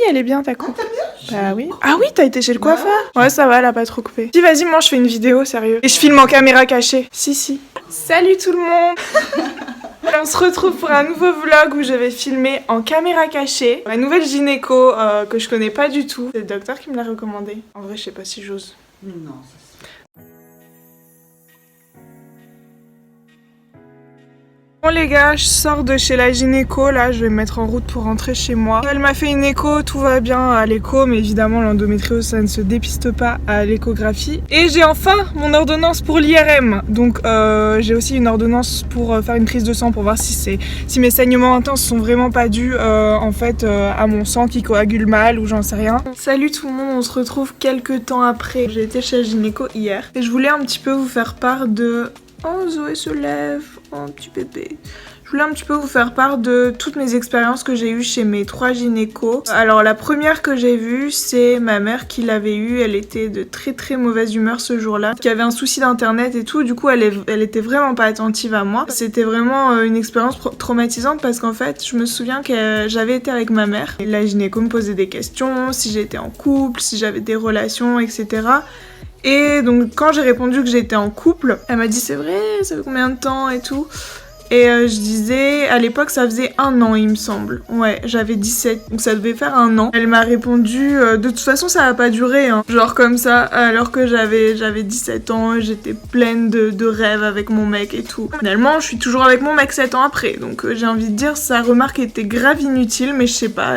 elle est bien ta coupe. Bah oui. Ah oui, t'as été chez le coiffeur? Ouais, ça va, elle a pas trop coupé. Si, vas-y, moi je fais une vidéo, sérieux. Et je filme en caméra cachée. Si. Salut tout le monde. On se retrouve pour un nouveau vlog où je vais filmer en caméra cachée. Ma nouvelle gynéco que je connais pas du tout. C'est le docteur qui me l'a recommandé. En vrai, je sais pas si j'ose. Non, ça Bon les gars, je sors de chez la gynéco, là je vais me mettre en route pour rentrer chez moi. Elle m'a fait une écho, tout va bien à l'écho, mais évidemment l'endométriose ça ne se dépiste pas à l'échographie. Et j'ai enfin mon ordonnance pour l'IRM, donc j'ai aussi une ordonnance pour faire une prise de sang pour voir si mes saignements intenses sont vraiment pas dus en fait à mon sang qui coagule mal ou j'en sais rien. Salut tout le monde, on se retrouve quelques temps après. J'ai été chez la gynéco hier et je voulais un petit peu vous faire part de... Oh, Zoé se lève, oh petit bébé. Je voulais un petit peu vous faire part de toutes mes expériences que j'ai eues chez mes 3 gynécos. Alors la première que j'ai vue, c'est ma mère qui l'avait eue. Elle était de très mauvaise humeur ce jour-là, qui avait un souci d'internet et tout. Du coup, elle était vraiment pas attentive à moi. C'était vraiment une expérience traumatisante parce qu'en fait, je me souviens que j'avais été avec ma mère. Et la gynéco me posait des questions, si j'étais en couple, si j'avais des relations, etc. Et donc quand j'ai répondu que j'étais en couple, elle m'a dit c'est vrai, ça fait combien de temps et tout. Et je disais, à l'époque ça faisait 1 an il me semble. Ouais, j'avais 17, donc ça devait faire 1 an. Elle m'a répondu, de toute façon ça va pas durer, hein. Genre comme ça, alors que j'avais 17 ans, j'étais pleine de rêves avec mon mec et tout. Finalement, je suis toujours avec mon mec 7 ans après, donc j'ai envie de dire, sa remarque était grave inutile, mais je sais pas,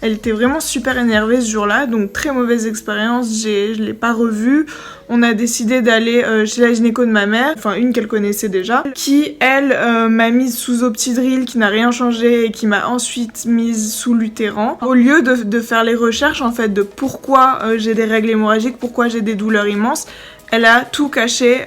elle était vraiment super énervée ce jour-là, donc très mauvaise expérience, je l'ai pas revue. On a décidé d'aller chez la gynéco de ma mère, enfin une qu'elle connaissait déjà, qui elle m'a mise sous Optidril, qui n'a rien changé et qui m'a ensuite mise sous Luthéran. Au lieu de faire les recherches en fait de pourquoi j'ai des règles hémorragiques, pourquoi j'ai des douleurs immenses, elle a tout caché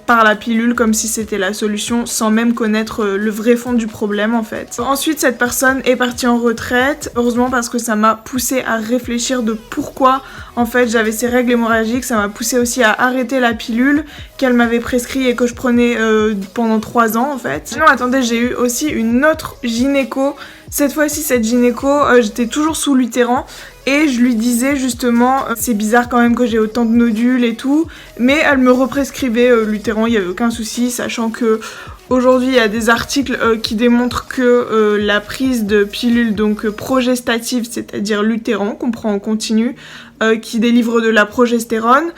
par la pilule comme si c'était la solution sans même connaître le vrai fond du problème en fait. Ensuite cette personne est partie en retraite, heureusement parce que ça m'a poussée à réfléchir de pourquoi en fait j'avais ces règles hémorragiques, ça m'a poussée aussi à arrêter la pilule qu'elle m'avait prescrit et que je prenais pendant 3 ans en fait. Sinon attendez, j'ai eu aussi une autre gynéco. Cette fois-ci, cette gynéco, j'étais toujours sous Luthéran et je lui disais justement c'est bizarre quand même que j'ai autant de nodules et tout, mais elle me represcrivait Luthéran, il n'y avait aucun souci, sachant que aujourd'hui il y a des articles qui démontrent que la prise de pilules donc progestatives, c'est-à-dire Luthéran qu'on prend en continu, qui délivre de la progestérone,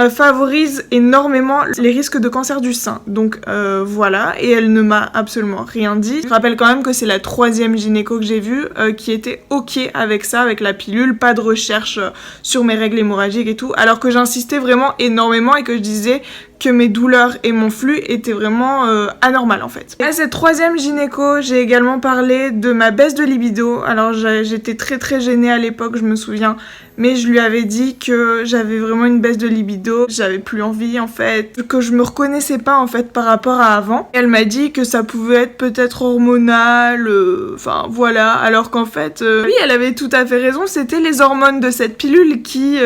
favorise énormément les risques de cancer du sein. Donc voilà, et elle ne m'a absolument rien dit. Je rappelle quand même que c'est la 3e gynéco que j'ai vue qui était ok avec ça, avec la pilule, pas de recherche sur mes règles hémorragiques et tout, alors que j'insistais vraiment énormément et que je disais que mes douleurs et mon flux étaient vraiment anormales en fait. À cette 3e gynéco, j'ai également parlé de ma baisse de libido. Alors j'étais très gênée à l'époque, je me souviens, mais je lui avais dit que j'avais vraiment une baisse de libido, j'avais plus envie en fait, que je me reconnaissais pas en fait par rapport à avant. Et elle m'a dit que ça pouvait être peut-être hormonal, enfin voilà, alors qu'en fait, oui elle avait tout à fait raison, c'était les hormones de cette pilule qui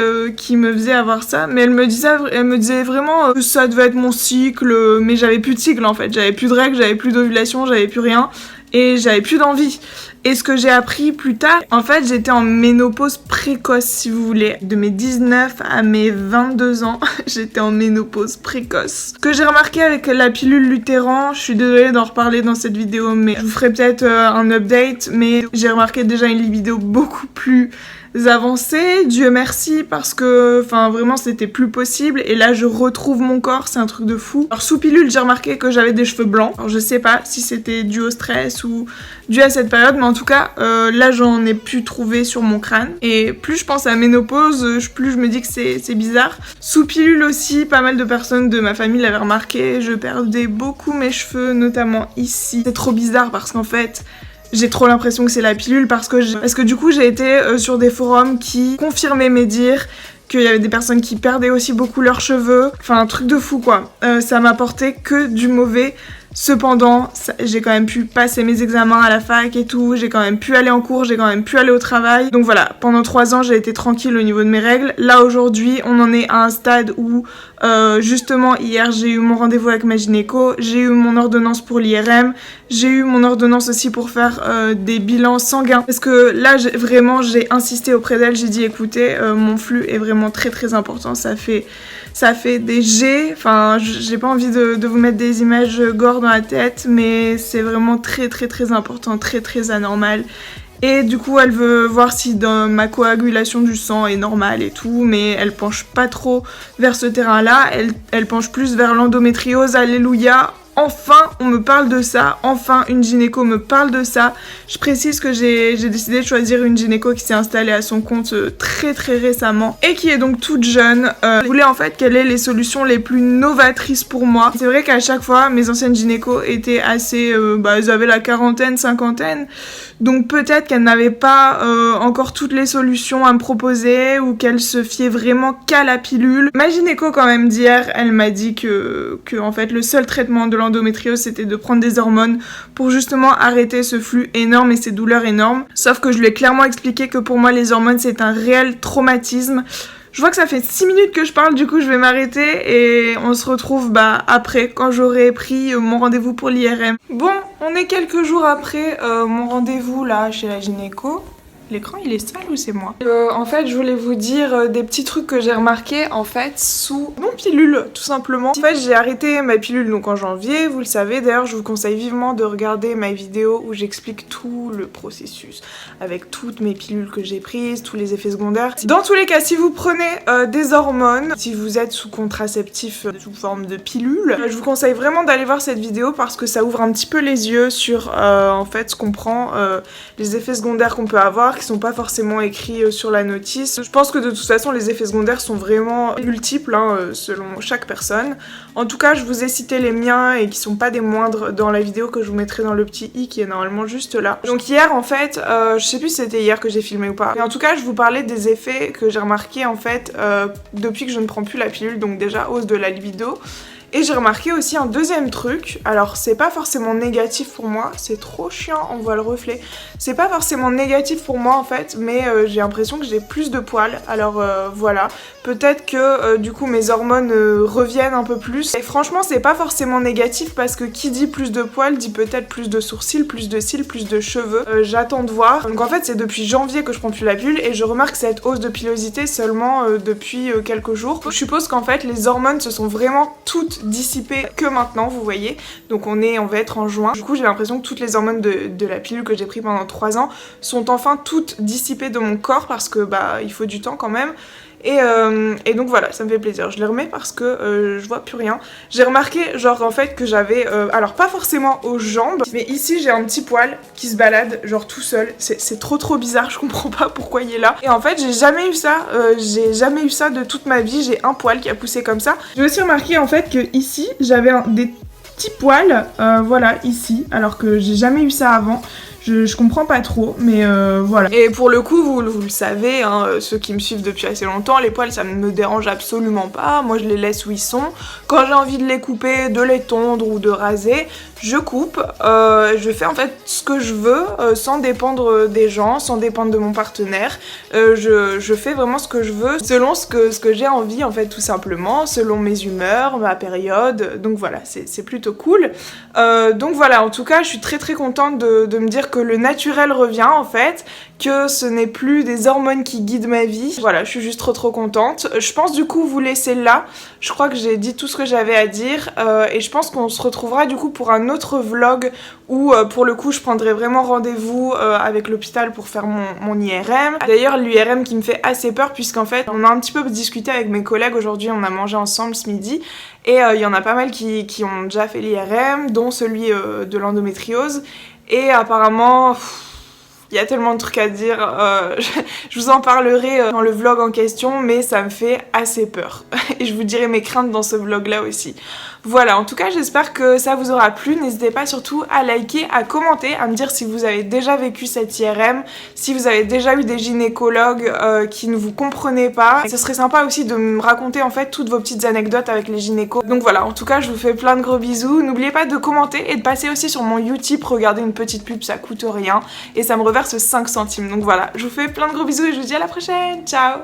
me faisaient avoir ça, mais elle me disait vraiment que ça devait être mon cycle, mais j'avais plus de cycle en fait, j'avais plus de règles, j'avais plus d'ovulation, j'avais plus rien et j'avais plus d'envie. Et ce que j'ai appris plus tard, en fait j'étais en ménopause précoce si vous voulez. De mes 19 à mes 22 ans, j'étais en ménopause précoce. Ce que j'ai remarqué avec la pilule Luthéran, je suis désolée d'en reparler dans cette vidéo, mais je vous ferai peut-être un update, mais j'ai remarqué déjà une libido beaucoup plus avancées, Dieu merci, parce que enfin vraiment c'était plus possible et là je retrouve mon corps, c'est un truc de fou. Alors sous pilule j'ai remarqué que j'avais des cheveux blancs, alors je sais pas si c'était dû au stress ou dû à cette période, mais en tout cas là j'en ai pu trouver sur mon crâne et plus je pense à la ménopause, plus je me dis que c'est bizarre. Sous pilule aussi, pas mal de personnes de ma famille l'avaient remarqué, je perdais beaucoup mes cheveux, notamment ici. C'est trop bizarre parce qu'en fait j'ai trop l'impression que c'est la pilule parce que du coup j'ai été sur des forums qui confirmaient mes dires, qu'il y avait des personnes qui perdaient aussi beaucoup leurs cheveux, enfin un truc de fou quoi. Ça m'apportait que du mauvais. Cependant, j'ai quand même pu passer mes examens à la fac et tout, j'ai quand même pu aller en cours, j'ai quand même pu aller au travail. Donc voilà, pendant 3 ans j'ai été tranquille au niveau de mes règles. Là aujourd'hui on en est à un stade où justement hier j'ai eu mon rendez-vous avec ma gynéco, j'ai eu mon ordonnance pour l'IRM, j'ai eu mon ordonnance aussi pour faire des bilans sanguins. Parce que là j'ai insisté auprès d'elle, j'ai dit écoutez mon flux est vraiment très très important, ça fait des jets, enfin j'ai pas envie de vous mettre des images gore dans la tête, mais c'est vraiment très très très important, très très anormal. Et du coup elle veut voir si dans ma coagulation du sang est normale et tout, mais elle penche pas trop vers ce terrain-là, elle penche plus vers l'endométriose, alléluia. Enfin, on me parle de ça, enfin une gynéco me parle de ça. Je précise que j'ai décidé de choisir une gynéco qui s'est installée à son compte très très récemment et qui est donc toute jeune. Je voulais en fait qu'elle ait les solutions les plus novatrices pour moi. C'est vrai qu'à chaque fois, mes anciennes gynécos étaient assez... elles avaient la quarantaine, cinquantaine, donc peut-être qu'elles n'avaient pas encore toutes les solutions à me proposer ou qu'elles se fiaient vraiment qu'à la pilule. Ma gynéco quand même d'hier, elle m'a dit que en fait le seul traitement de l'endométriose c'était de prendre des hormones pour justement arrêter ce flux énorme et ces douleurs énormes. Sauf que je lui ai clairement expliqué que pour moi les hormones c'est un réel traumatisme. Je vois que ça fait 6 minutes que je parle, du coup je vais m'arrêter et on se retrouve après quand j'aurai pris mon rendez-vous pour l'IRM. Bon, on est quelques jours après mon rendez-vous là chez la gynéco. L'écran il est sale ou c'est moi? En fait je voulais vous dire des petits trucs que j'ai remarqué en fait sous mon pilule tout simplement. En fait j'ai arrêté ma pilule donc en janvier, vous le savez, d'ailleurs je vous conseille vivement de regarder ma vidéo où j'explique tout le processus avec toutes mes pilules que j'ai prises, tous les effets secondaires. Dans tous les cas si vous prenez des hormones, si vous êtes sous contraceptif sous forme de pilule, je vous conseille vraiment d'aller voir cette vidéo parce que ça ouvre un petit peu les yeux sur en fait ce qu'on prend, les effets secondaires qu'on peut avoir qui sont pas forcément écrits sur la notice. Je pense que de toute façon les effets secondaires sont vraiment multiples selon chaque personne. En tout cas je vous ai cité les miens et qui sont pas des moindres dans la vidéo que je vous mettrai dans le petit i qui est normalement juste là. Donc hier en fait, je sais plus si c'était hier que j'ai filmé ou pas, mais en tout cas je vous parlais des effets que j'ai remarqué en fait depuis que je ne prends plus la pilule, donc déjà hausse de la libido. Et j'ai remarqué aussi un deuxième truc, alors c'est pas forcément négatif pour moi, c'est trop chiant, on voit le reflet. C'est pas forcément négatif pour moi en fait, mais j'ai l'impression que j'ai plus de poils, alors voilà. Peut-être que du coup mes hormones reviennent un peu plus. Et franchement c'est pas forcément négatif parce que qui dit plus de poils dit peut-être plus de sourcils, plus de cils, plus de cheveux. J'attends de voir. Donc en fait c'est depuis janvier que je prends plus la pilule et je remarque cette hausse de pilosité seulement depuis quelques jours. Je suppose qu'en fait les hormones se sont vraiment toutes dissipées que maintenant, vous voyez. Donc on va être en juin. Du coup j'ai l'impression que toutes les hormones de la pilule que j'ai pris pendant 3 ans sont enfin toutes dissipées de mon corps parce que il faut du temps quand même. Et donc voilà, ça me fait plaisir. Je les remets parce que je vois plus rien. J'ai remarqué genre en fait que j'avais, alors pas forcément aux jambes, mais ici j'ai un petit poil qui se balade genre tout seul. C'est trop bizarre, je comprends pas pourquoi il est là. Et en fait j'ai jamais eu ça de toute ma vie. J'ai un poil qui a poussé comme ça. J'ai aussi remarqué en fait que ici j'avais des petits poils, voilà ici, alors que j'ai jamais eu ça avant. Je comprends pas trop, mais voilà. Et pour le coup, vous le savez, ceux qui me suivent depuis assez longtemps, les poils ça ne me dérange absolument pas. Moi je les laisse où ils sont. Quand j'ai envie de les couper, de les tondre ou de raser, je coupe. Je fais en fait ce que je veux sans dépendre des gens, sans dépendre de mon partenaire. Je fais vraiment ce que je veux selon ce que j'ai envie en fait tout simplement, selon mes humeurs, ma période. Donc voilà, c'est plutôt cool. Donc voilà, en tout cas je suis très très contente de me dire que le naturel revient en fait, que ce n'est plus des hormones qui guident ma vie. Voilà, je suis juste trop contente. Je pense du coup vous laisser là. Je crois que j'ai dit tout ce que j'avais à dire et je pense qu'on se retrouvera du coup pour un autre vlog où pour le coup je prendrai vraiment rendez-vous avec l'hôpital pour faire mon IRM. D'ailleurs l'IRM qui me fait assez peur puisqu'en fait on a un petit peu discuté avec mes collègues aujourd'hui, on a mangé ensemble ce midi et il y en a pas mal qui ont déjà fait l'IRM, dont celui de l'endométriose. Et apparemment, il y a tellement de trucs à dire, je vous en parlerai dans le vlog en question, mais ça me fait assez peur. Et je vous dirai mes craintes dans ce vlog là aussi. Voilà, en tout cas j'espère que ça vous aura plu, n'hésitez pas surtout à liker, à commenter, à me dire si vous avez déjà vécu cette IRM, si vous avez déjà eu des gynécologues qui ne vous comprenaient pas. Et ce serait sympa aussi de me raconter en fait toutes vos petites anecdotes avec les gynécos. Donc voilà, en tout cas je vous fais plein de gros bisous, n'oubliez pas de commenter et de passer aussi sur mon Utip, regarder une petite pub, ça coûte rien et ça me reverse 5 centimes. Donc voilà, je vous fais plein de gros bisous et je vous dis à la prochaine, ciao.